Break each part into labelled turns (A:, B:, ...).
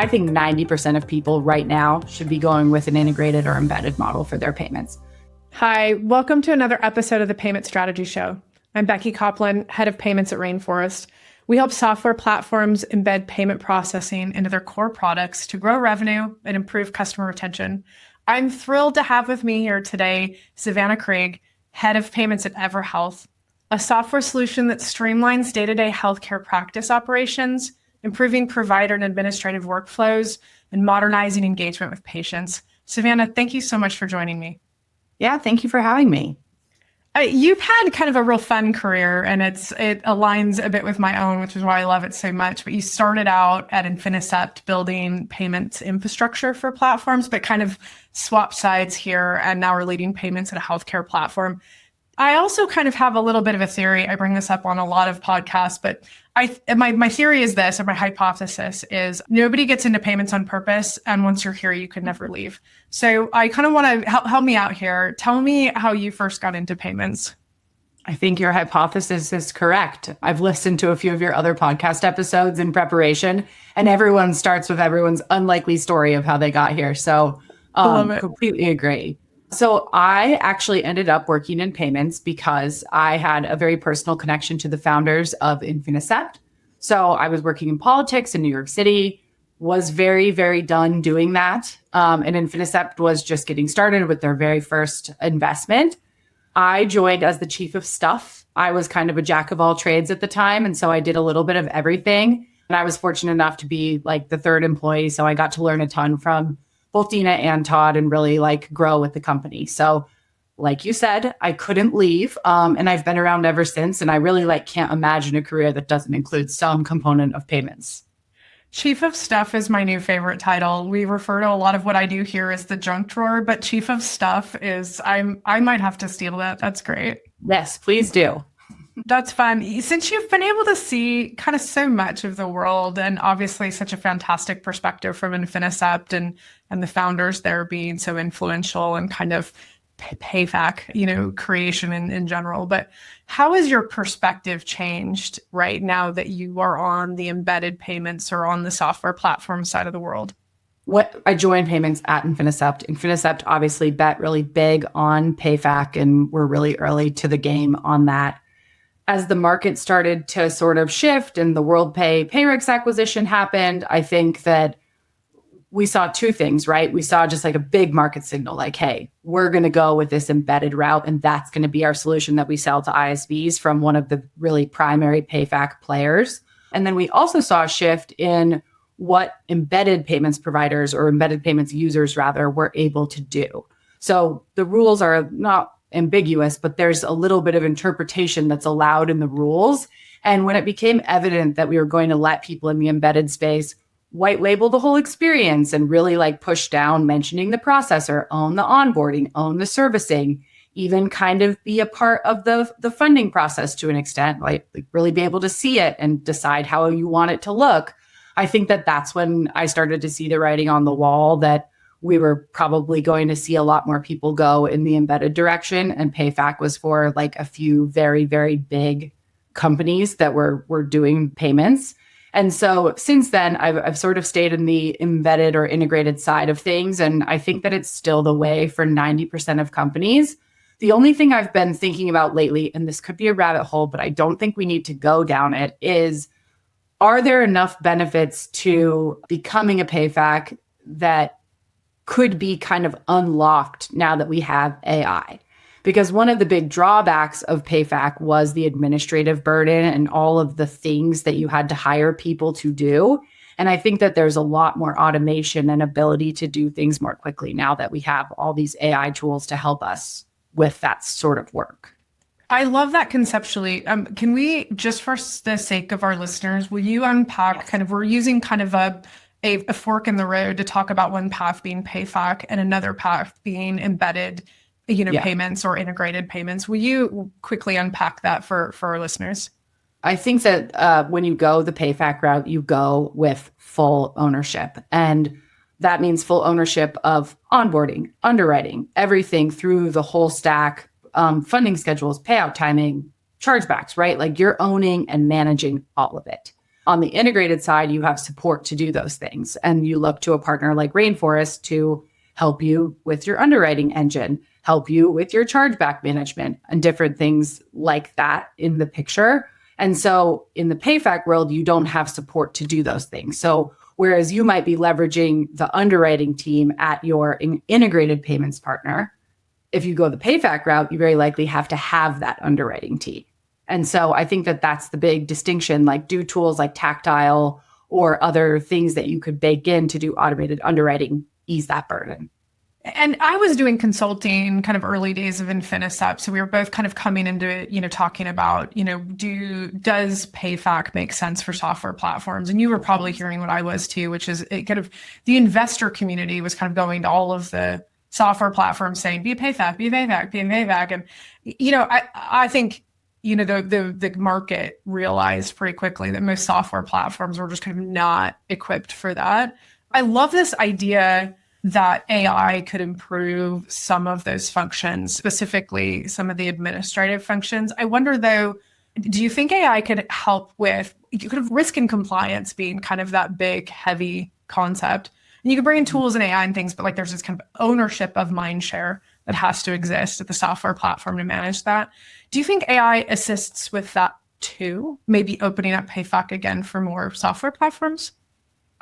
A: I think 90% of people right now should be going with an integrated or embedded model for their payments.
B: Hi, welcome to another episode of the Payment Strategy Show. I'm Becky Kopplin, head of payments at Rainforest. We help software platforms embed payment processing into their core products to grow revenue and improve customer retention. I'm thrilled to have with me here today Savannah Krieg, head of payments at EverHealth, a software solution that streamlines day-to-day healthcare practice operations, improving provider and administrative workflows, and modernizing engagement with patients. Savannah, thank you so much for joining me.
A: Yeah, thank you for having me.
B: You've had kind of a real fun career, and it aligns a bit with my own, which is why I love it so much. But you started out at Infinicept building payments infrastructure for platforms, but kind of swapped sides here, and now we're leading payments at a healthcare platform. I also kind of have a little bit of a theory. I bring this up on a lot of podcasts, but my theory is this, or my hypothesis is nobody gets into payments on purpose. And once you're here, you can never leave. So I kind of want to help me out here. Tell me how you first got into payments.
A: I think your hypothesis is correct. I've listened to a few of your other podcast episodes in preparation, and everyone starts with everyone's unlikely story of how they got here. So completely agree. So I actually ended up working in payments because I had a very personal connection to the founders of Infinicept. So I was working in politics in New York City, was very, very done doing that. And Infinicept was just getting started with their very first investment. I joined as the chief of staff. I was kind of a jack of all trades at the time. And so I did a little bit of everything. And I was fortunate enough to be like the third employee. So I got to learn a ton from both Dina and Todd and really like grow with the company. So like you said, I couldn't leave. And I've been around ever since. And I really can't imagine a career that doesn't include some component of payments.
B: Chief of Staff is my new favorite title. We refer to a lot of what I do here as the junk drawer, but Chief of Staff is, I might have to steal that. That's great.
A: Yes, please do.
B: That's fun. Since you've been able to see kind of so much of the world and obviously such a fantastic perspective from Infinicept and the founders there being so influential and kind of PayFac, creation in general. But how has your perspective changed right now that you are on the embedded payments or on the software platform side of the world?
A: I joined payments at Infinicept. Infinicept obviously bet really big on PayFac, and we're really early to the game on that. As the market started to sort of shift and the WorldPay Payrix acquisition happened, I think that we saw two things, right? We saw just like a big market signal, like, hey, we're going to go with this embedded route, and that's going to be our solution that we sell to ISVs from one of the really primary PayFac players. And then we also saw a shift in what embedded payments providers or embedded payments users rather were able to do. So the rules are not ambiguous, but there's a little bit of interpretation that's allowed in the rules. And when it became evident that we were going to let people in the embedded space white label the whole experience and really push down mentioning the processor, own the onboarding, own the servicing, even kind of be a part of the funding process to an extent, really be able to see it and decide how you want it to look. I think that that's when I started to see the writing on the wall that we were probably going to see a lot more people go in the embedded direction. And PayFac was for a few very, very big companies that were doing payments. And so since then, I've sort of stayed in the embedded or integrated side of things. And I think that it's still the way for 90% of companies. The only thing I've been thinking about lately, and this could be a rabbit hole, but I don't think we need to go down it, is are there enough benefits to becoming a PayFac that could be kind of unlocked now that we have AI? Because one of the big drawbacks of PayFac was the administrative burden and all of the things that you had to hire people to do. And I think that there's a lot more automation and ability to do things more quickly now that we have all these AI tools to help us with that sort of work.
B: I love that conceptually. Can we, just for the sake of our listeners, will you unpack we're using kind of a fork in the road to talk about one path being PayFac and another path being embedded, payments or integrated payments. Will you quickly unpack that for our listeners?
A: I think that when you go the PayFac route, you go with full ownership. And that means full ownership of onboarding, underwriting, everything through the whole stack, funding schedules, payout timing, chargebacks, right? You're owning and managing all of it. On the integrated side, you have support to do those things. And you look to a partner like Rainforest to help you with your underwriting engine, help you with your chargeback management, and different things like that in the picture. And so in the PayFac world, you don't have support to do those things. So whereas you might be leveraging the underwriting team at your integrated payments partner, if you go the PayFac route, you very likely have to have that underwriting team. And so I think that that's the big distinction, like do tools like Tactile or other things that you could bake in to do automated underwriting, ease that burden.
B: And I was doing consulting kind of early days of Infinicept. So we were both kind of coming into it, talking about, does PayFac make sense for software platforms? And you were probably hearing what I was too, which is it kind of the investor community was kind of going to all of the software platforms saying, be a PayFac, be a PayFac, be a PayFac. And, I think, the market realized pretty quickly that most software platforms were just kind of not equipped for that. I love this idea that AI could improve some of those functions, specifically some of the administrative functions. I wonder though, do you think AI could help with kind of risk and compliance being kind of that big, heavy concept? And you could bring in tools and AI and things, but like there's this kind of ownership of mind share that has to exist at the software platform to manage that. Do you think AI assists with that too? Maybe opening up PayFac again for more software platforms?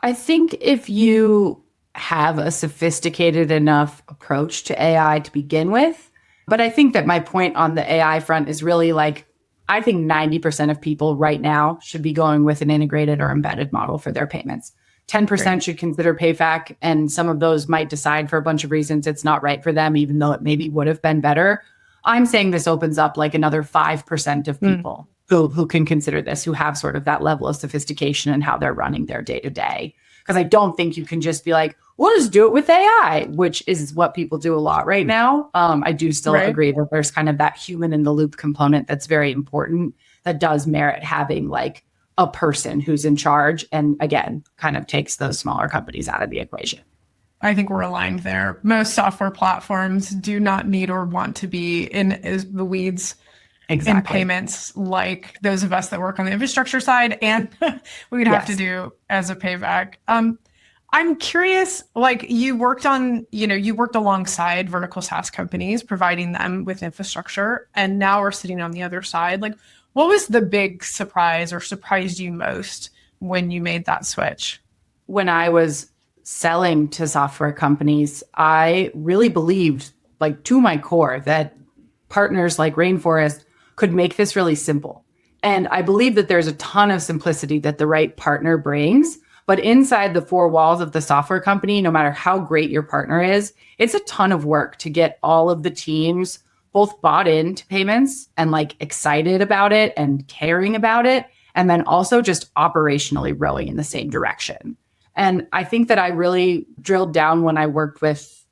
A: I think if you have a sophisticated enough approach to AI to begin with, but I think that my point on the AI front is really like, I think 90% of people right now should be going with an integrated or embedded model for their payments. 10% should consider PayFac, and some of those might decide for a bunch of reasons it's not right for them, even though it maybe would have been better. I'm saying this opens up like another 5% of people who can consider this, who have sort of that level of sophistication in how they're running their day-to-day. Because I don't think you can just be like, we'll just do it with AI, which is what people do a lot right now. I do still agree that there's kind of that human in the loop component that's very important, that does merit having like a person who's in charge, and again, kind of takes those smaller companies out of the equation.
B: I think we're aligned there. Most software platforms do not need or want to be in the weeds in payments like those of us that work on the infrastructure side, and we would have to do as a PayFac. I'm curious, like you worked alongside vertical SaaS companies, providing them with infrastructure, and now we're sitting on the other side. Like, what was the big surprise or surprised you most when you made that switch?
A: When I was selling to software companies, I really believed, like to my core, that partners like Rainforest could make this really simple. And I believe that there's a ton of simplicity that the right partner brings. But inside the four walls of the software company, no matter how great your partner is, it's a ton of work to get all of the teams both bought into payments and like excited about it and caring about it, and then also just operationally rowing in the same direction. And I think that I really drilled down when I worked with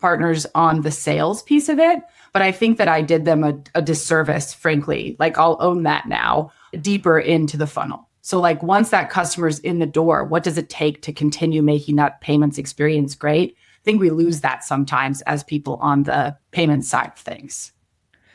A: partners on the sales piece of it, but I think that I did them a disservice, frankly. Like I'll own that now, deeper into the funnel. So like once that customer's in the door, what does it take to continue making that payments experience great? I think we lose that sometimes as people on the payment side of things.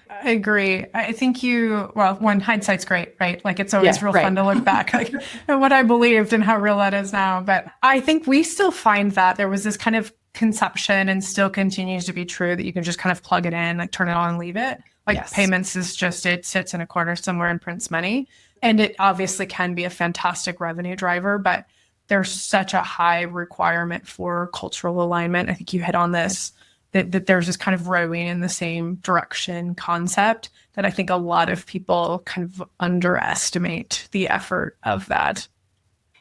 B: I agree. I think when hindsight's great, right? Like it's always fun to look back like at what I believed and how real that is now. But I think we still find that there was this kind of conception, and still continues to be true, that you can just kind of plug it in, like turn it on and leave it. Like payments is just, it sits in a corner somewhere and prints money. And it obviously can be a fantastic revenue driver, but there's such a high requirement for cultural alignment. I think you hit on this, that there's this kind of rowing in the same direction concept that I think a lot of people kind of underestimate the effort of that.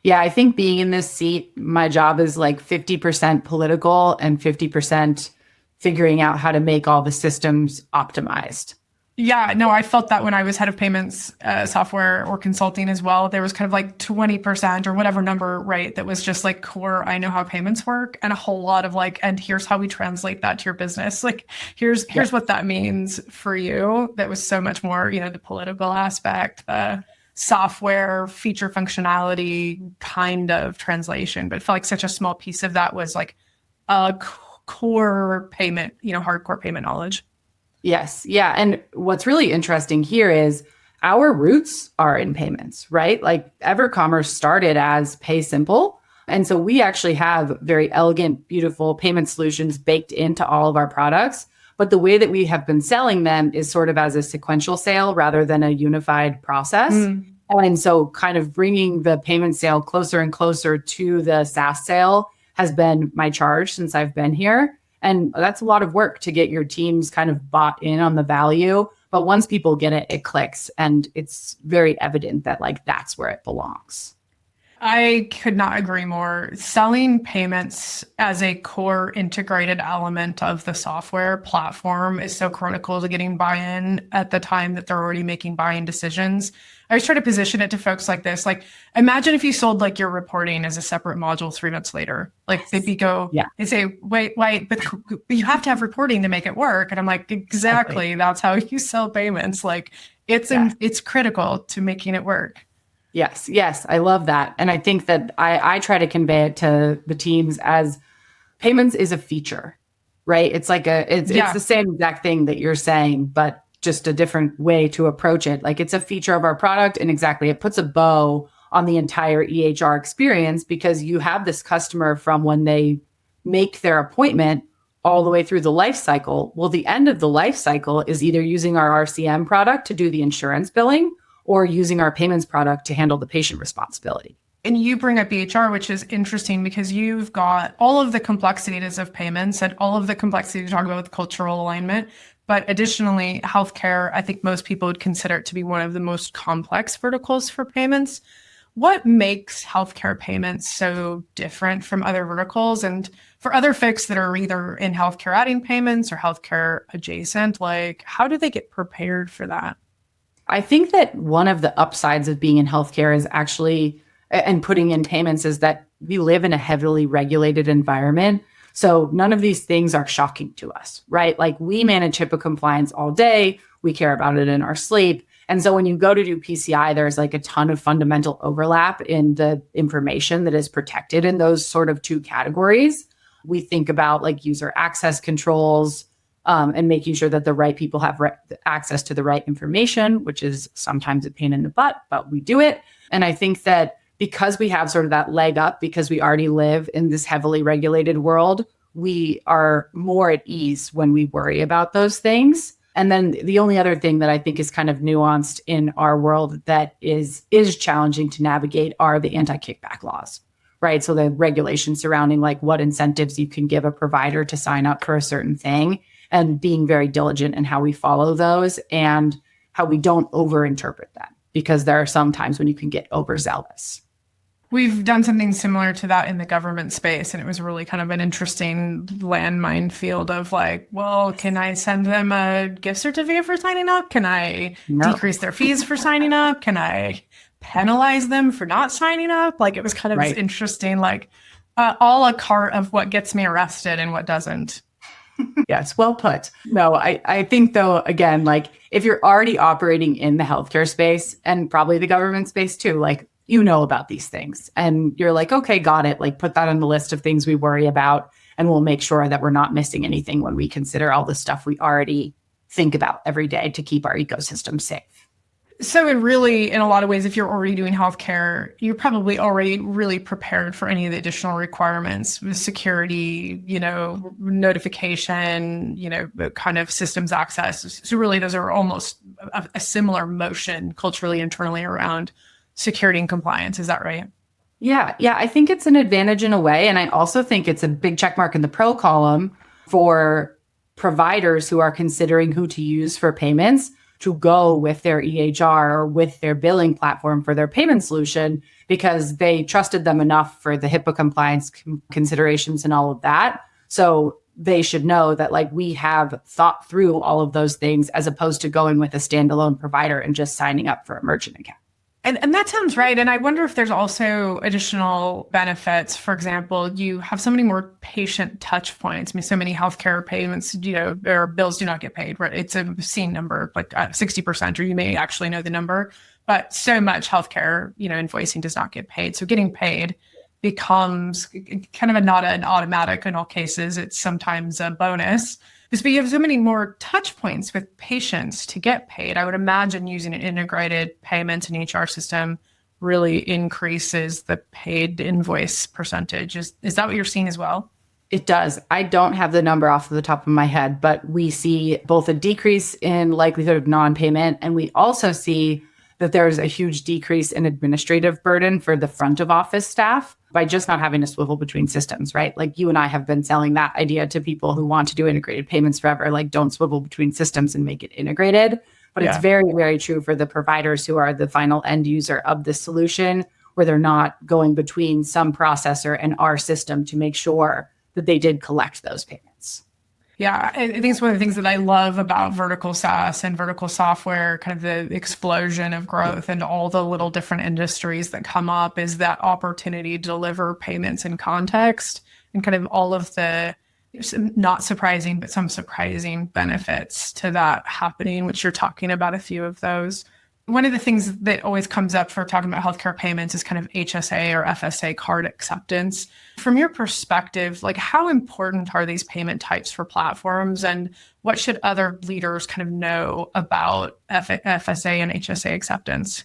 A: Yeah, I think being in this seat, my job is like 50% political and 50% figuring out how to make all the systems optimized.
B: Yeah, no, I felt that when I was head of payments software or consulting as well. There was kind of like 20% or whatever number, right, that was just like core, I know how payments work, and a whole lot of like, and here's how we translate that to your business. Like, here's what that means for you. That was so much more, the political aspect, the software feature functionality kind of translation. But it felt like such a small piece of that was like a core payment, hardcore payment knowledge.
A: Yes. Yeah. And what's really interesting here is our roots are in payments, right? Like EverCommerce started as Pay Simple. And so we actually have very elegant, beautiful payment solutions baked into all of our products. But the way that we have been selling them is sort of as a sequential sale rather than a unified process. And so kind of bringing the payment sale closer and closer to the SaaS sale has been my charge since I've been here. And that's a lot of work to get your teams kind of bought in on the value. But once people get it, it clicks. And it's very evident that like that's where it belongs.
B: I could not agree more. Selling payments as a core integrated element of the software platform is so critical to getting buy-in at the time that they're already making buying decisions. I always try to position it to folks like this. Like, imagine if you sold like your reporting as a separate module 3 months later. Like they'd they say, wait, but you have to have reporting to make it work. And I'm like, exactly. That's how you sell payments. Like it's critical to making it work.
A: Yes, I love that. And I think that I try to convey it to the teams as payments is a feature, right? It's like it's the same exact thing that you're saying, but just a different way to approach it. Like it's a feature of our product, and exactly, it puts a bow on the entire EHR experience because you have this customer from when they make their appointment all the way through the life cycle. Well, the end of the life cycle is either using our RCM product to do the insurance billing or using our payments product to handle the patient responsibility.
B: And you bring up EHR, which is interesting because you've got all of the complexities of payments and all of the complexity to talk about with cultural alignment. But additionally, healthcare, I think most people would consider it to be one of the most complex verticals for payments. What makes healthcare payments so different from other verticals? And for other folks that are either in healthcare adding payments or healthcare adjacent, like how do they get prepared for that?
A: I think that one of the upsides of being in healthcare is actually, and putting in payments, is that we live in a heavily regulated environment. So none of these things are shocking to us, right? Like we manage HIPAA compliance all day. We care about it in our sleep. And so when you go to do PCI, there's like a ton of fundamental overlap in the information that is protected in those sort of two categories. We think about like user access controls, and making sure that the right people have access to the right information, which is sometimes a pain in the butt, but we do it. And I think that because we have sort of that leg up, because we already live in this heavily regulated world, we are more at ease when we worry about those things. And then the only other thing that I think is kind of nuanced in our world that is challenging to navigate are the anti-kickback laws, right? So the regulations surrounding like what incentives you can give a provider to sign up for a certain thing, and being very diligent in how we follow those and how we don't overinterpret that, because there are some times when you can get overzealous.
B: We've done something similar to that in the government space, and it was really kind of an interesting landmine field of like, well, can I send them a gift certificate for signing up? Can I decrease their fees for signing up? Can I penalize them for not signing up? Like it was kind of this interesting, like a la carte of what gets me arrested and what doesn't.
A: Yes, well put. No, I think though, again, like if you're already operating in the healthcare space and probably the government space too, like you know about these things and you're like, okay, got it. Like put that on the list of things we worry about and we'll make sure that we're not missing anything when we consider all the stuff we already think about every day to keep our ecosystem safe.
B: So it really, in a lot of ways, if you're already doing healthcare, you're probably already really prepared for any of the additional requirements with security, notification, kind of systems access. So really, those are almost a similar motion culturally, internally around security and compliance. Is that right?
A: Yeah, I think it's an advantage in a way. And I also think it's a big check mark in the pro column for providers who are considering who to use for payments to go with their EHR or with their billing platform for their payment solution, because they trusted them enough for the HIPAA compliance considerations and all of that. So they should know that like we have thought through all of those things as opposed to going with a standalone provider and just signing up for a merchant account.
B: And that sounds right. And I wonder if there's also additional benefits. For example, you have so many more patient touch points. I mean, so many healthcare payments, or bills do not get paid, right? It's a seen number, like 60%, or you may actually know the number, but so much healthcare, invoicing does not get paid. So getting paid becomes kind of not an automatic in all cases. It's sometimes a bonus. But you have so many more touch points with patients to get paid. I would imagine using an integrated payments and HR system really increases the paid invoice percentage. Is that what you're seeing as well?
A: It does. I don't have the number off of the top of my head, but we see both a decrease in likelihood of non-payment, and we also see that there's a huge decrease in administrative burden for the front of office staff by just not having to swivel between systems, right? Like you and I have been selling that idea to people who want to do integrated payments forever, like don't swivel between systems and make it integrated. But it's very, very true for the providers who are the final end user of the solution, where they're not going between some processor and our system to make sure that they did collect those payments.
B: Yeah, I think it's one of the things that I love about vertical SaaS and vertical software, kind of the explosion of growth and all the little different industries that come up, is that opportunity to deliver payments in context and kind of all of the not surprising, but some surprising benefits to that happening, which you're talking about a few of those. One of the things that always comes up for talking about healthcare payments is kind of HSA or FSA card acceptance. From your perspective, like how important are these payment types for platforms, and what should other leaders kind of know about FSA and HSA acceptance?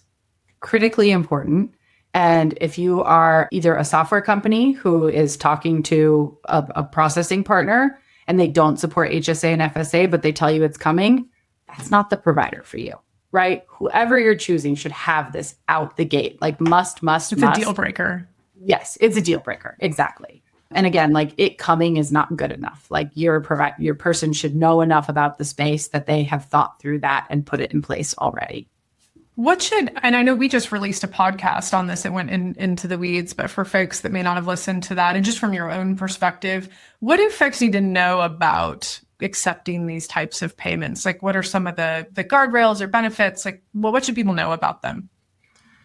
A: Critically important. And if you are either a software company who is talking to a processing partner and they don't support HSA and FSA, but they tell you it's coming, that's not the provider for you. Right? Whoever you're choosing should have this out the gate, like must.
B: It's a deal breaker.
A: Yes, it's a deal breaker. Exactly. And again, like it coming is not good enough. Like your person should know enough about the space that they have thought through that and put it in place already.
B: And I know we just released a podcast on this. It went into the weeds, but for folks that may not have listened to that, and just from your own perspective, what do folks need to know about accepting these types of payments? Like, what are some of the guardrails or benefits? Like, well, what should people know about them?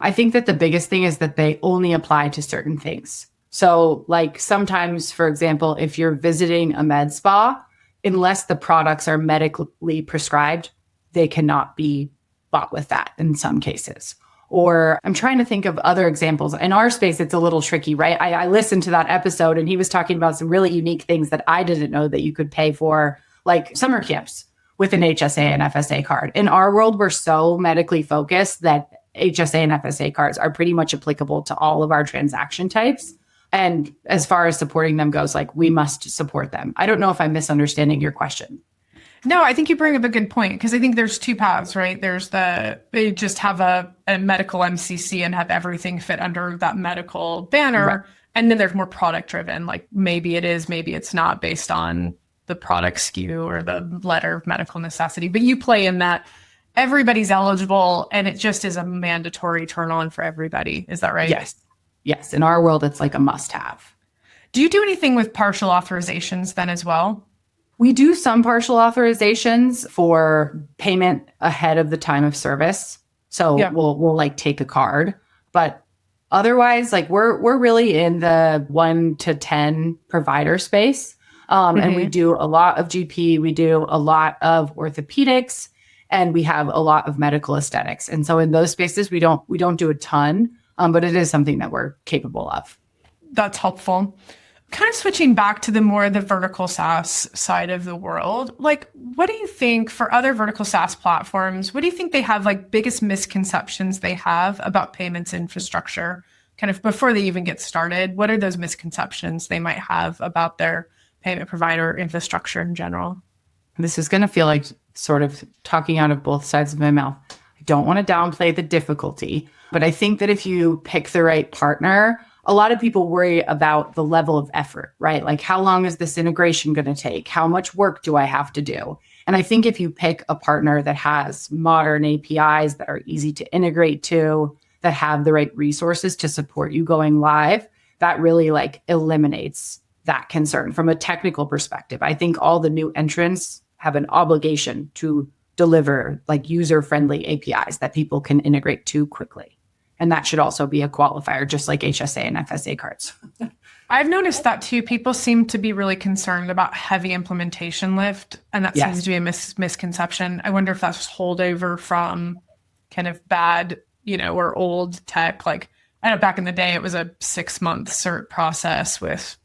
A: I think that the biggest thing is that they only apply to certain things. So like sometimes, for example, if you're visiting a med spa, unless the products are medically prescribed, they cannot be bought with that in some cases. Or I'm trying to think of other examples. In our space, it's a little tricky, right? I listened to that episode and he was talking about some really unique things that I didn't know that you could pay for, like summer camps with an HSA and FSA card. In our world, we're so medically focused that HSA and FSA cards are pretty much applicable to all of our transaction types. And as far as supporting them goes, like we must support them. I don't know if I'm misunderstanding your question.
B: No, I think you bring up a good point, because I think there's two paths, right? There's they just have a medical MCC and have everything fit under that medical banner. Right. And then there's more product driven, like maybe it is, maybe it's not, based on the product SKU or the letter of medical necessity. But you play in that everybody's eligible and it just is a mandatory turn on for everybody. Is that right?
A: Yes. Yes. In our world, it's like a must have.
B: Do you do anything with partial authorizations then as well?
A: We do some partial authorizations for payment ahead of the time of service. So we'll like take a card, but otherwise, like we're really in the 1 to 10 provider space. And we do a lot of GP, we do a lot of orthopedics, and we have a lot of medical aesthetics. And so in those spaces, we don't do a ton, but it is something that we're capable of.
B: That's helpful. Kind of switching back to the vertical SaaS side of the world, like what do you think for other vertical SaaS platforms, what do you think they have like biggest misconceptions they have about payments infrastructure kind of before they even get started? What are those misconceptions they might have about their payment provider infrastructure in general?
A: This is going to feel like sort of talking out of both sides of my mouth. I don't want to downplay the difficulty, but I think that if you pick the right partner, a lot of people worry about the level of effort, right? Like how long is this integration going to take? How much work do I have to do? And I think if you pick a partner that has modern APIs that are easy to integrate to, that have the right resources to support you going live, that really like eliminates that concern from a technical perspective. I think all the new entrants have an obligation to deliver like user-friendly APIs that people can integrate to quickly. And that should also be a qualifier, just like HSA and FSA cards.
B: I've noticed that too. People seem to be really concerned about heavy implementation lift. And that seems to be a misconception. I wonder if that's holdover from kind of bad, or old tech. Like, I know back in the day, it was a 6-month cert process with,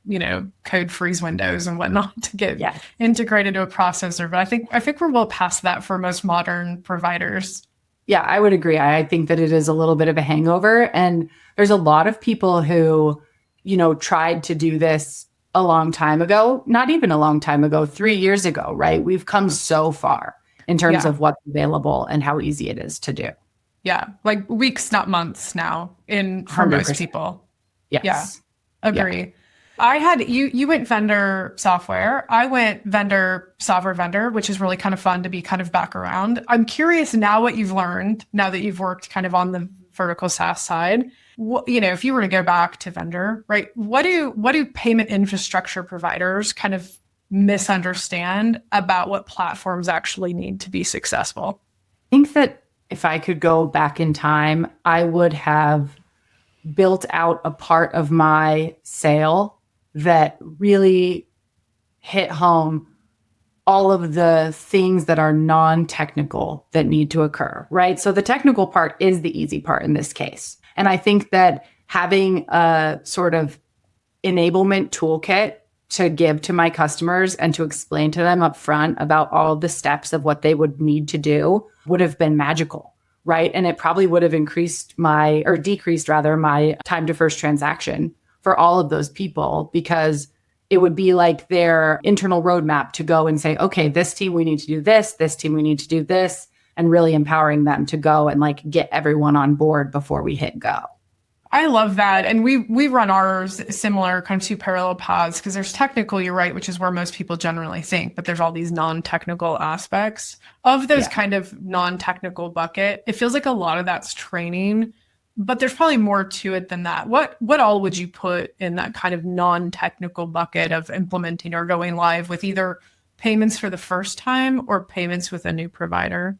B: code freeze windows and whatnot to get integrated to a processor. But I think we're well past that for most modern providers.
A: Yeah, I would agree. I think that it is a little bit of a hangover. And there's a lot of people who, tried to do this a long time ago, not even a long time ago, 3 years ago, right? We've come so far in terms of what's available and how easy it is to do.
B: Yeah, like weeks, not months now for most people.
A: Yes.
B: Yeah, agree. Yeah. I had, you went vendor software. I went software vendor, which is really kind of fun to be kind of back around. I'm curious now what you've learned, now that you've worked kind of on the vertical SaaS side. If you were to go back to vendor, right, what do payment infrastructure providers kind of misunderstand about what platforms actually need to be successful?
A: I think that if I could go back in time, I would have built out a part of my sale that really hit home all of the things that are non-technical that need to occur, right? So the technical part is the easy part in this case. And I think that having a sort of enablement toolkit to give to my customers and to explain to them up front about all of the steps of what they would need to do would have been magical, right? And it probably would have decreased my time to first transaction for all of those people, because it would be like their internal roadmap to go and say, okay, this team, we need to do this team, we need to do this, and really empowering them to go and like get everyone on board before we hit go.
B: I love that. And we run ours similar, kind of two parallel paths, because there's technical, you're right, which is where most people generally think, but there's all these non-technical aspects of those kind of non-technical bucket. It feels like a lot of that's training, but there's probably more to it than that. What all would you put in that kind of non-technical bucket of implementing or going live with either payments for the first time or payments with a new provider?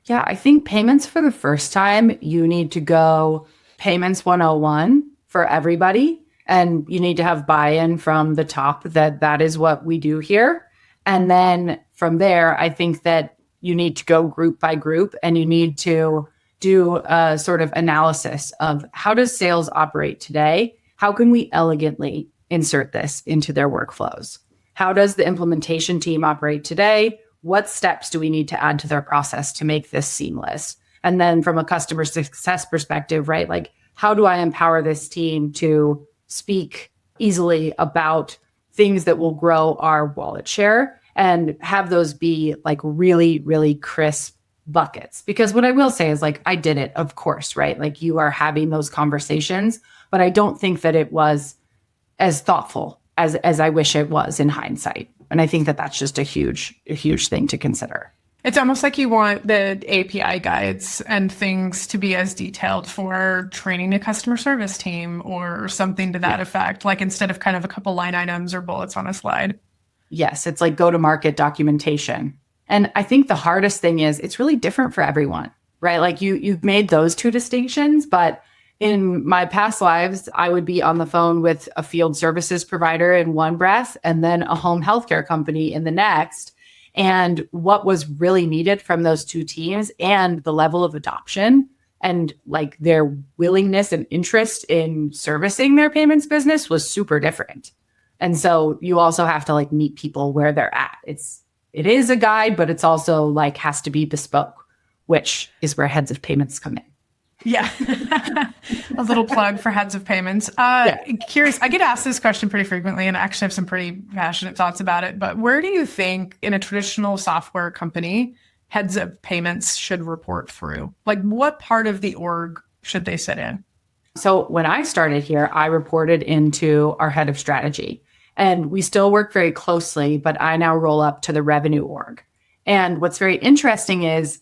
A: Yeah, I think payments for the first time, you need to go payments 101 for everybody. And you need to have buy-in from the top that is what we do here. And then from there, I think that you need to go group by group, and you need to do a sort of analysis of how does sales operate today? How can we elegantly insert this into their workflows? How does the implementation team operate today? What steps do we need to add to their process to make this seamless? And then from a customer success perspective, right? Like, how do I empower this team to speak easily about things that will grow our wallet share and have those be like really, really crisp buckets? Because what I will say is, like, I did it, of course, right? Like, you are having those conversations, but I don't think that it was as thoughtful as I wish it was in hindsight. And I think that that's just a huge thing to consider.
B: It's almost like you want the API guides and things to be as detailed for training a customer service team or something to that effect, like instead of kind of a couple line items or bullets on a slide.
A: Yes, it's like go-to-market documentation. And I think the hardest thing is it's really different for everyone, right? Like you've made those two distinctions, but in my past lives, I would be on the phone with a field services provider in one breath and then a home healthcare company in the next. And what was really needed from those two teams and the level of adoption and like their willingness and interest in servicing their payments business was super different. And so you also have to like meet people where they're at. It is a guide, but it's also like has to be bespoke, which is where heads of payments come in.
B: Yeah. A little plug for heads of payments. Curious, I get asked this question pretty frequently, and I actually have some pretty passionate thoughts about it. But where do you think in a traditional software company, heads of payments should report through? Like, what part of the org should they sit in?
A: So when I started here, I reported into our head of strategy, and we still work very closely, but I now roll up to the revenue org. And what's very interesting is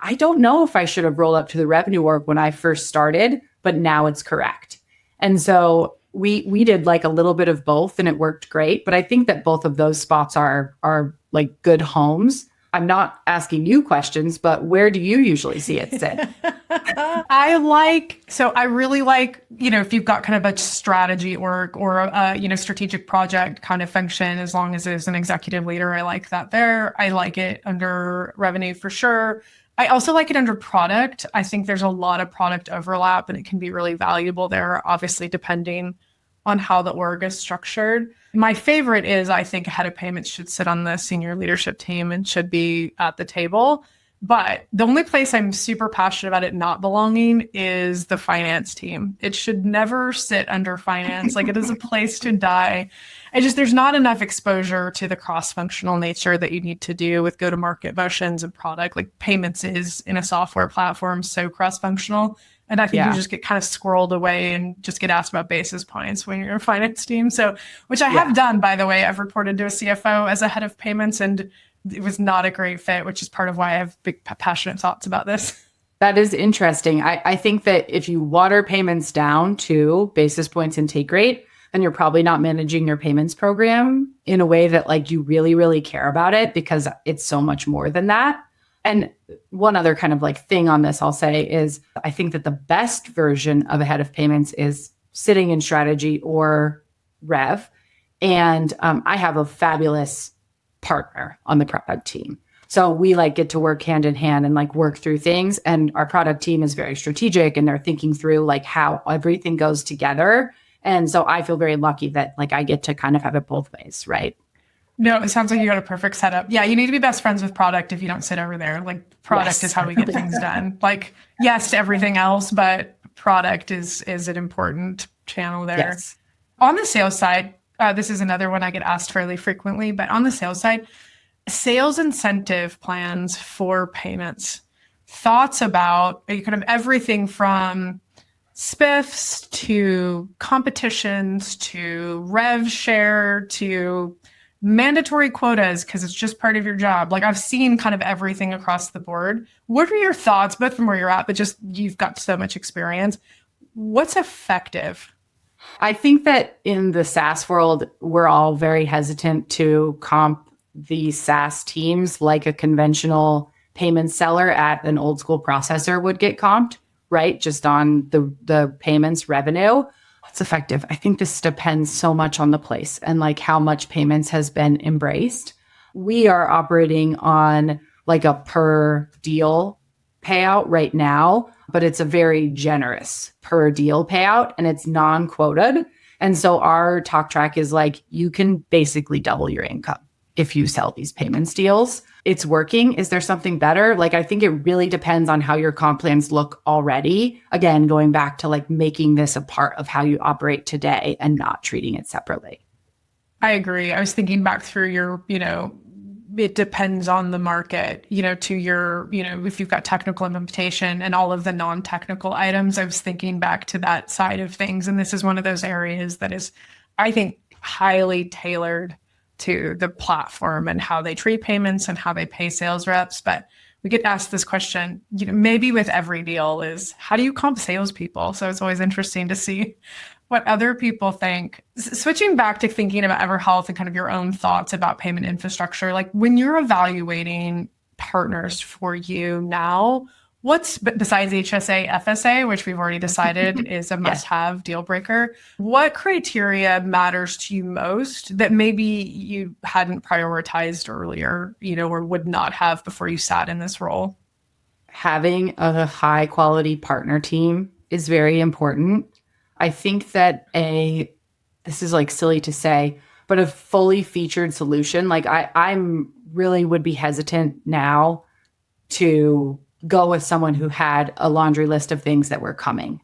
A: I don't know if I should have rolled up to the revenue org when I first started, but now it's correct. And so we did like a little bit of both, and it worked great. But I think that both of those spots are like good homes. I'm not asking you questions, but where do you usually see it sit?
B: I really like, if you've got kind of a strategy org or a, strategic project kind of function, as long as there's an executive leader, I like that there. I like it under revenue for sure. I also like it under product. I think there's a lot of product overlap and it can be really valuable there, obviously, depending on how the org is structured. My favorite is I think a head of payments should sit on the senior leadership team and should be at the table. But the only place I'm super passionate about it not belonging is the finance team. It should never sit under finance. Like, it is a place to die. There's not enough exposure to the cross-functional nature that you need to do with go-to-market motions and product. Like, payments is in a software platform, so cross-functional. And I think you just get kind of squirreled away and just get asked about basis points when you're a finance team. So, which I have done, by the way. I've reported to a CFO as a head of payments, and it was not a great fit, which is part of why I have big, passionate thoughts about this.
A: That is interesting. I think that if you water payments down to basis points and take rate, then you're probably not managing your payments program in a way that like you really, really care about it, because it's so much more than that. And one other kind of like thing on this I'll say is I think that the best version of a head of payments is sitting in strategy or rev. And I have a fabulous partner on the product team. So we like get to work hand in hand and like work through things. And our product team is very strategic and they're thinking through like how everything goes together. And so I feel very lucky that like I get to kind of have it both ways, right?
B: No, it sounds like you got a perfect setup. Yeah, you need to be best friends with product if you don't sit over there. Like, product is how we get things done. Like, yes to everything else, but product is an important channel there.
A: Yes.
B: On the sales side, this is another one I get asked fairly frequently, but on the sales side, sales incentive plans for payments. Thoughts about kind of everything from spiffs to competitions to rev share to mandatory quotas, because it's just part of your job. Like, I've seen kind of everything across the board. What are your thoughts, both from where you're at, but just you've got so much experience. What's effective?
A: I think that in the SaaS world, we're all very hesitant to comp the SaaS teams like a conventional payment seller at an old school processor would get comped, right? Just on the payments revenue. What's effective? I think this depends so much on the place and like how much payments has been embraced. We are operating on like a per deal payout right now, but it's a very generous per deal payout and it's non-quoted. And so our talk track is like, you can basically double your income if you sell these payments deals. It's working. Is there something better? Like, I think it really depends on how your comp plans look already. Again, going back to like making this a part of how you operate today and not treating it separately.
B: I agree. I was thinking back through your, it depends on the market, to your, if you've got technical implementation and all of the non-technical items. I was thinking back to that side of things. And this is one of those areas that is, I think, highly tailored to the platform and how they treat payments and how they pay sales reps. But we get asked this question, maybe with every deal, is how do you comp salespeople? So it's always interesting to see what other people think. Switching back to thinking about EverHealth and kind of your own thoughts about payment infrastructure, like when you're evaluating partners for you now, what's besides HSA, FSA, which we've already decided is a must-have deal breaker, what criteria matters to you most that maybe you hadn't prioritized earlier, or would not have before you sat in this role?
A: Having a high quality partner team is very important. I think that this is like silly to say, but a fully featured solution, like I'm really would be hesitant now to go with someone who had a laundry list of things that were coming.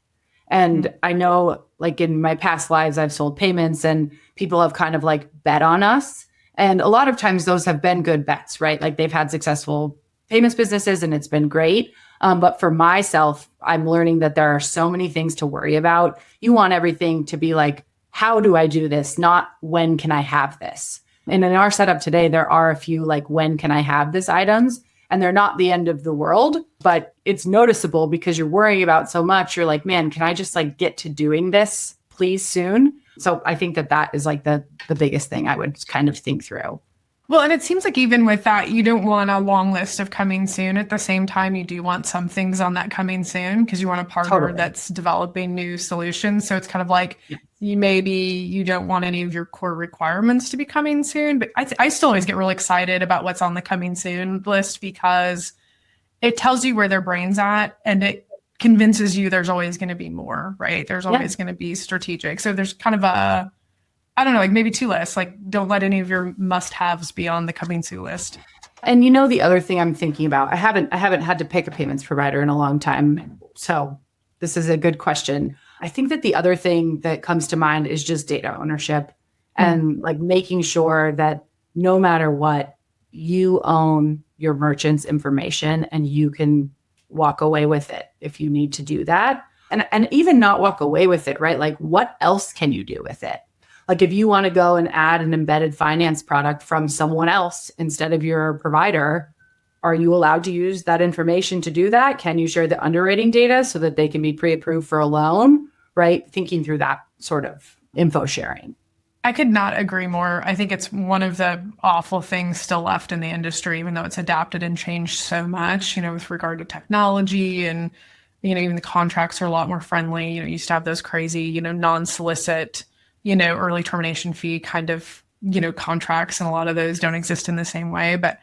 A: And I know like in my past lives, I've sold payments and people have kind of like bet on us. And a lot of times those have been good bets, right? Like they've had successful payments businesses and it's been great. But for myself, I'm learning that there are so many things to worry about. You want everything to be like, how do I do this? Not when can I have this? And in our setup today, there are a few like, when can I have this items? And they're not the end of the world, but it's noticeable because you're worrying about so much. You're like, man, can I just like get to doing this please soon? So I think that is like the biggest thing I would kind of think through.
B: Well, and it seems like even with that, you don't want a long list of coming soon. At the same time, you do want some things on that coming soon because you want a partner that's developing new solutions. So it's kind of like you don't want any of your core requirements to be coming soon. But I still always get really excited about what's on the coming soon list because it tells you where their brain's at, and it convinces you there's always going to be more, right? There's always going to be strategic. So there's kind of a, I don't know, like maybe two lists, like don't let any of your must-haves be on the coming to list.
A: And the other thing I'm thinking about, I haven't had to pick a payments provider in a long time. So this is a good question. I think that the other thing that comes to mind is just data ownership and like making sure that no matter what, you own your merchant's information and you can walk away with it if you need to do that. And even not walk away with it, right? Like what else can you do with it? Like if you want to go and add an embedded finance product from someone else instead of your provider, are you allowed to use that information to do that? Can you share the underwriting data so that they can be pre-approved for a loan, right? Thinking through that sort of info sharing.
B: I could not agree more. I think it's one of the awful things still left in the industry, even though it's adapted and changed so much, with regard to technology and, even the contracts are a lot more friendly. You used to have those crazy, non-solicit, early termination fee kind of, contracts, and a lot of those don't exist in the same way. But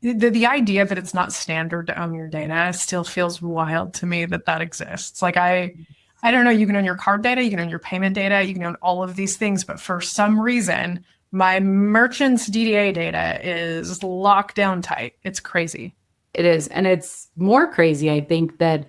B: the idea that it's not standard to own your data still feels wild to me that exists. Like I don't know, you can own your card data, you can own your payment data, you can own all of these things, but for some reason, my merchant's DDA data is locked down tight. It's crazy.
A: It is. And it's more crazy, I think, that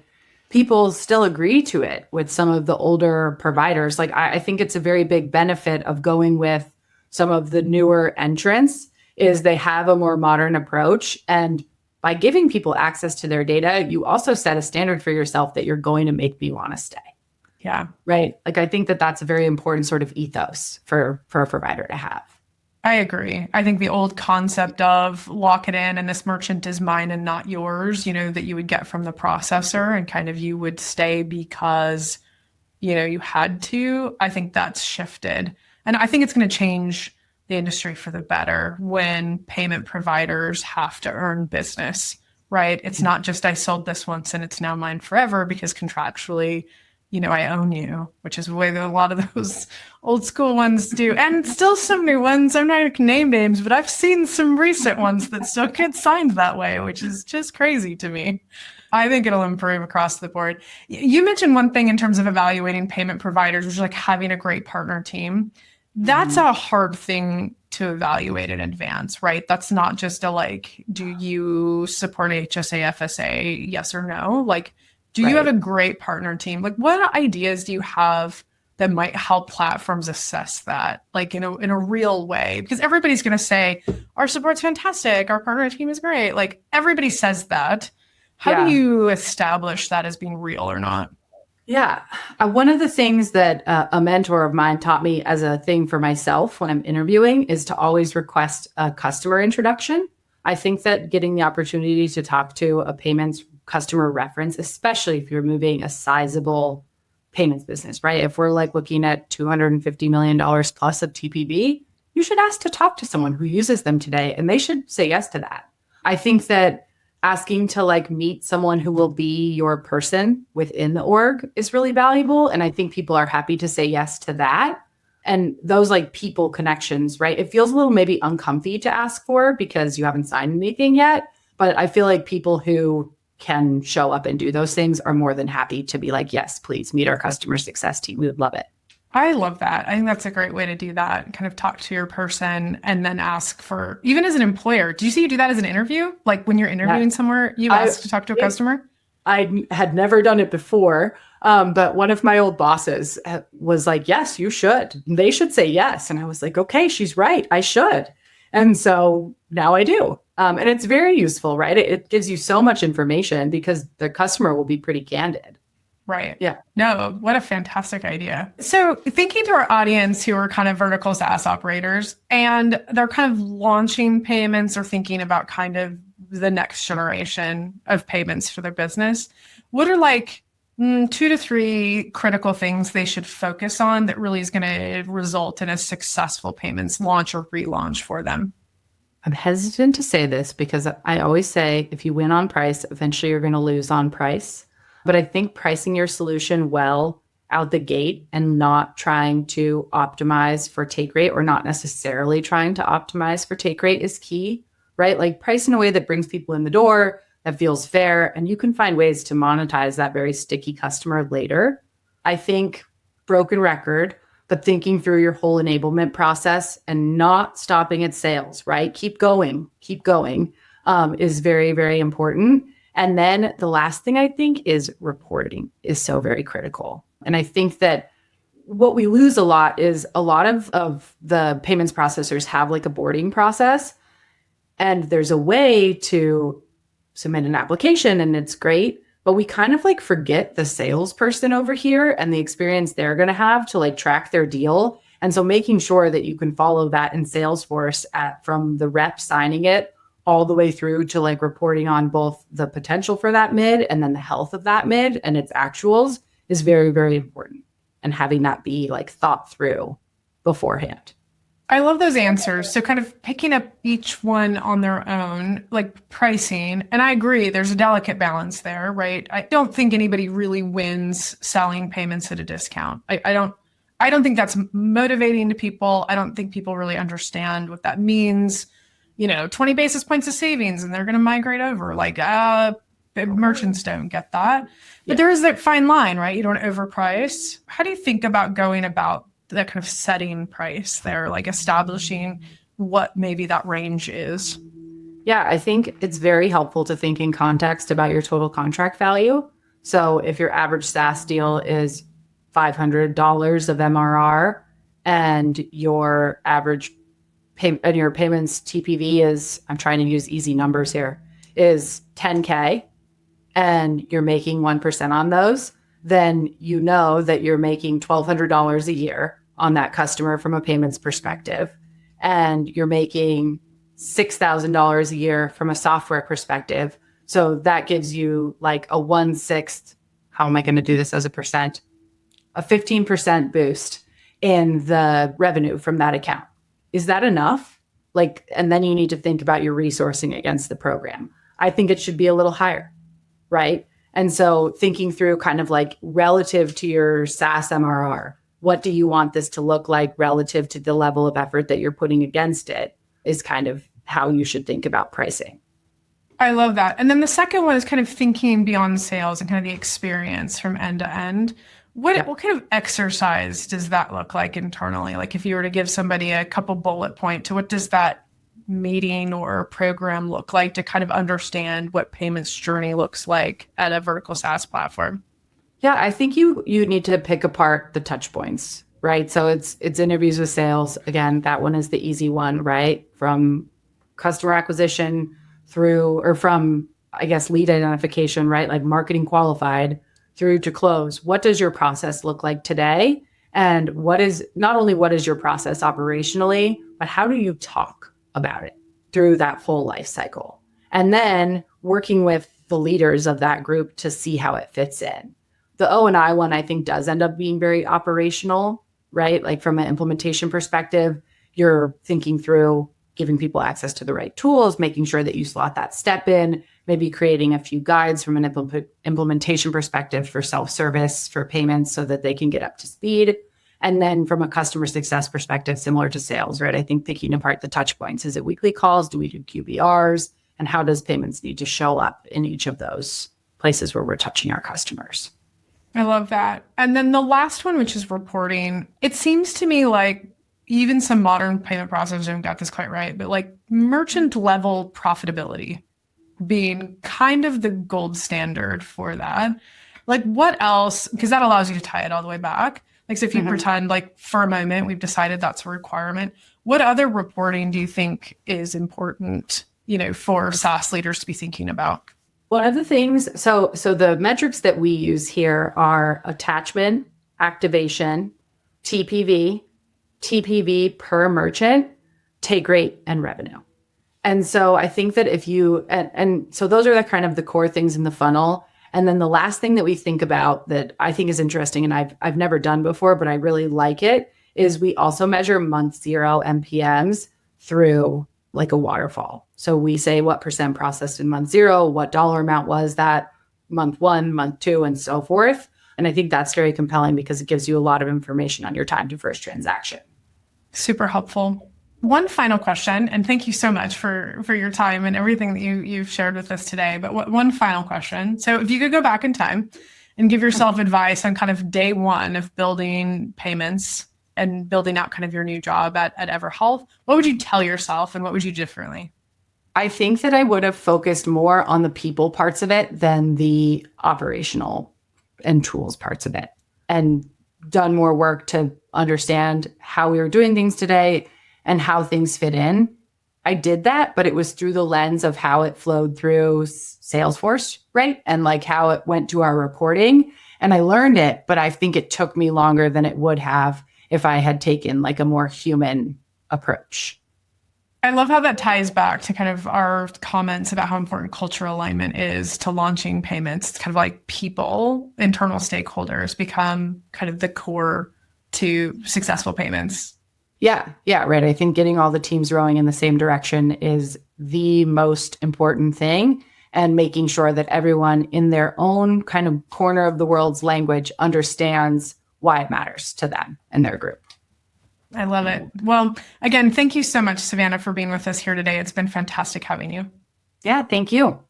A: people still agree to it with some of the older providers. Like I think it's a very big benefit of going with some of the newer entrants is they have a more modern approach. And by giving people access to their data, you also set a standard for yourself that you're going to make me want to stay.
B: Yeah.
A: Right. Like I think that that's a very important sort of ethos for a provider to have.
B: I agree. I think the old concept of lock it in and this merchant is mine and not yours, that you would get from the processor and kind of you would stay because, you had to. I think that's shifted. And I think it's going to change the industry for the better when payment providers have to earn business, right? It's not just I sold this once and it's now mine forever because contractually, I own you, which is the way that a lot of those old school ones do. And still some new ones. I'm not going to name names, but I've seen some recent ones that still get signed that way, which is just crazy to me. I think it'll improve across the board. You mentioned one thing in terms of evaluating payment providers, which is like having a great partner team. That's a hard thing to evaluate in advance, right? That's not just do you support HSA, FSA, yes or no? Do you have a great partner team? What ideas do you have that might help platforms assess that, in a real way? Because everybody's going to say, our support's fantastic, our partner team is great. Everybody says that. How do you establish that as being real or not?
A: Yeah. One of the things that a mentor of mine taught me as a thing for myself when I'm interviewing is to always request a customer introduction. I think that getting the opportunity to talk to a payments customer reference, especially if you're moving a sizable payments business, right? If we're looking at $250 million plus of TPV, you should ask to talk to someone who uses them today, and they should say yes to that. I think that asking to meet someone who will be your person within the org is really valuable. And I think people are happy to say yes to that. And those people connections, right? It feels a little maybe uncomfy to ask for because you haven't signed anything yet. But I feel like people who can show up and do those things are more than happy to be yes, please meet our customer success team. We would love it.
B: I love that. I think that's a great way to do that. Kind of talk to your person and then ask for, even as an employer, do you see you do that as an interview? When you're interviewing somewhere, you ask to talk to a customer?
A: I had never done it before, but one of my old bosses was yes, you should. They should say yes. And I was okay, she's right. I should. And so now I do. And it's very useful, right? It gives you so much information because the customer will be pretty candid.
B: Right.
A: Yeah.
B: No, what a fantastic idea. So thinking to our audience who are kind of vertical SaaS operators and they're kind of launching payments or thinking about kind of the next generation of payments for their business, what are 2 to 3 critical things they should focus on that really is going to result in a successful payments launch or relaunch for them?
A: I'm hesitant to say this because I always say if you win on price, eventually you're going to lose on price. But I think pricing your solution well out the gate and not trying to optimize for take rate or not necessarily trying to optimize for take rate is key, right? Price in a way that brings people in the door, that feels fair, and you can find ways to monetize that very sticky customer later. I think broken record, but thinking through your whole enablement process and not stopping at sales, right? Keep going, is very, very important. And then the last thing I think is reporting is so very critical. And I think that what we lose a lot is a lot of the payments processors have like a boarding process, and there's a way to submit an application and it's great, but we kind of like forget the salesperson over here and the experience they're going to have to like track their deal. And so making sure that you can follow that in Salesforce from the rep signing it all the way through to like reporting on both the potential for that mid and then the health of that mid and its actuals is very, very important. And having that be like thought through beforehand.
B: I love those answers. So kind of picking up each one on their own, like pricing. And I agree, there's a delicate balance there, right? I don't think anybody really wins selling payments at a discount. I don't think that's motivating to people. I don't think people really understand what that means. 20 basis points of savings and they're going to migrate over. Like, merchants don't get that. But there is that fine line, right? You don't overprice. How do you think about going about that kind of setting price there, like establishing what maybe that range is?
A: Yeah, I think it's very helpful to think in context about your total contract value. So if your average SaaS deal is $500 of MRR and your average your payments TPV is, I'm trying to use easy numbers here, is 10K, and you're making 1% on those, then you know that you're making $1,200 a year on that customer from a payments perspective. And you're making $6,000 a year from a software perspective. So that gives you like a 1/6, how am I going to do this as a percent? A 15% boost in the revenue from that account. Is that enough? And then you need to think about your resourcing against the program. I think it should be a little higher, right? And so thinking through kind of like relative to your SaaS MRR, what do you want this to look like relative to the level of effort that you're putting against it is kind of how you should think about pricing.
B: I love that. And then the second one is kind of thinking beyond sales and kind of the experience from end to end. What kind of exercise does that look like internally? Like if you were to give somebody a couple bullet point to what does that meeting or program look like to kind of understand what payments journey looks like at a vertical SaaS platform?
A: Yeah, I think you need to pick apart the touch points, right? So it's interviews with sales. Again, that one is the easy one, right? From customer acquisition from, I guess, lead identification, right? Like marketing qualified through to close. What does your process look like today? And not only what is your process operationally, but how do you talk about it through that full life cycle? And then working with the leaders of that group to see how it fits in. The O&I one, I think, does end up being very operational, right? Like from an implementation perspective, you're thinking through giving people access to the right tools, making sure that you slot that step in, maybe creating a few guides from an implementation perspective for self-service, for payments so that they can get up to speed. And then from a customer success perspective, similar to sales, right? I think thinking apart the touch points. Is it weekly calls? Do we do QBRs? And how does payments need to show up in each of those places where we're touching our customers?
B: I love that. And then the last one, which is reporting, it seems to me like even some modern payment processors haven't got this quite right, but like merchant level profitability being kind of the gold standard for that. Like what else? Because that allows you to tie it all the way back. Like, so if you pretend like for a moment, we've decided that's a requirement. What other reporting do you think is important, for SaaS leaders to be thinking about?
A: One of the things, so the metrics that we use here are attachment, activation, TPV per merchant, take rate, and revenue. And so I think that if you, and so those are the kind of the core things in the funnel. And then the last thing that we think about that I think is interesting and I've never done before, but I really like it, is we also measure month 0 MPMs through like a waterfall. So we say what percent processed in month 0, what dollar amount was that, month 1, month 2, and so forth. And I think that's very compelling because it gives you a lot of information on your time to first transaction.
B: Super helpful. One final question, and thank you so much for your time and everything that you've shared with us today. But one final question. So if you could go back in time and give yourself advice on kind of day one of building payments and building out kind of your new job at EverHealth, what would you tell yourself and what would you do differently?
A: I think that I would have focused more on the people parts of it than the operational and tools parts of it, and done more work to understand how we were doing things today and how things fit in. I did that, but it was through the lens of how it flowed through Salesforce, right? And like how it went to our reporting. And I learned it, but I think it took me longer than it would have if I had taken like a more human approach.
B: I love how that ties back to kind of our comments about how important cultural alignment is to launching payments. It's kind of like people, internal stakeholders become kind of the core to successful payments.
A: Yeah, right. I think getting all the teams rowing in the same direction is the most important thing, and making sure that everyone in their own kind of corner of the world's language understands why it matters to them and their group.
B: I love it. Well, again, thank you so much, Savannah, for being with us here today. It's been fantastic having you.
A: Yeah, thank you.